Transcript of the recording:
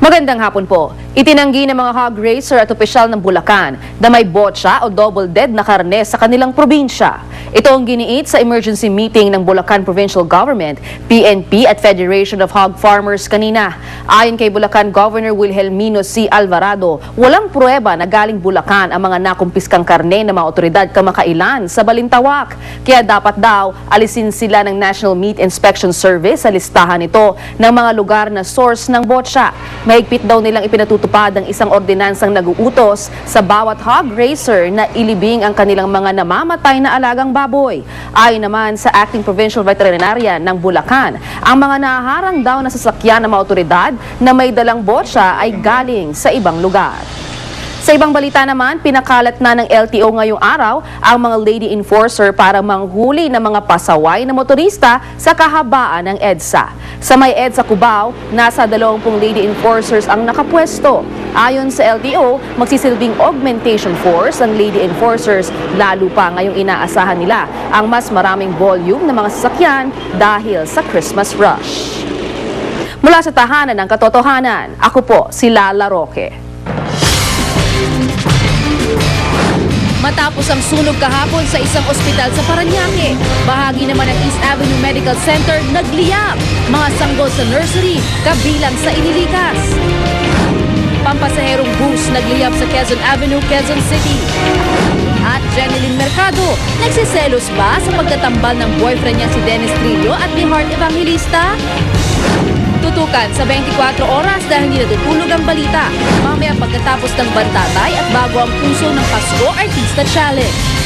Magandang hapon po. Itinanggi ng mga hog racer at opisyal ng Bulacan na may botsa o double dead na karne sa kanilang probinsya. Ito ang giniit sa emergency meeting ng Bulacan Provincial Government, PNP at Federation of Hog Farmers kanina. Ayon kay Bulacan Governor Wilhelmino C. Alvarado, walang pruweba na galing Bulacan ang mga nakumpiskang karne ng mga otoridad kamakailan sa Balintawak. Kaya dapat daw alisin sila ng National Meat Inspection Service sa listahan nito ng mga lugar na source ng botsa. Mahigpit daw nilang ipinatutupad ang isang ordinansang nag-uutos sa bawat hog racer na ilibing ang kanilang mga namamatay na alagang baboy. Ayon naman sa Acting Provincial Veterinarian ng Bulacan, ang mga nahaharang daw na sasakyan ng mga otoridad na may dalang botsa ay galing sa ibang lugar. Sa ibang balita naman, pinakalat na ng LTO ngayong araw ang mga lady enforcer para manghuli ng mga pasaway na motorista sa kahabaan ng EDSA. Sa may EDSA Cubao, nasa 20 lady enforcers ang nakapwesto. Ayon sa LTO, magsisilbing augmentation force ang lady enforcers, lalo pa ngayong inaasahan nila ang mas maraming volume ng mga sasakyan dahil sa Christmas rush. Mula sa tahanan ng katotohanan, ako po si Lala Roque. Matapos ang sunog kahapon sa isang ospital sa Parañaque, bahagi naman ng East Avenue Medical Center nagliyab. Mga sanggol sa nursery, kabilang sa inilikas. Pampasaherong bus nagliyab sa Quezon Avenue, Quezon City. At Jeneline Mercado, nagsiselos ba sa pagtatambal ng boyfriend niya si Dennis Trillo at ni Heart Evangelista? Tutukan sa 24 oras dahil hindi natutulog ang balita. Mamaya pagkatapos ng bantatay at bago ang puso ng Pasko Artista Challenge.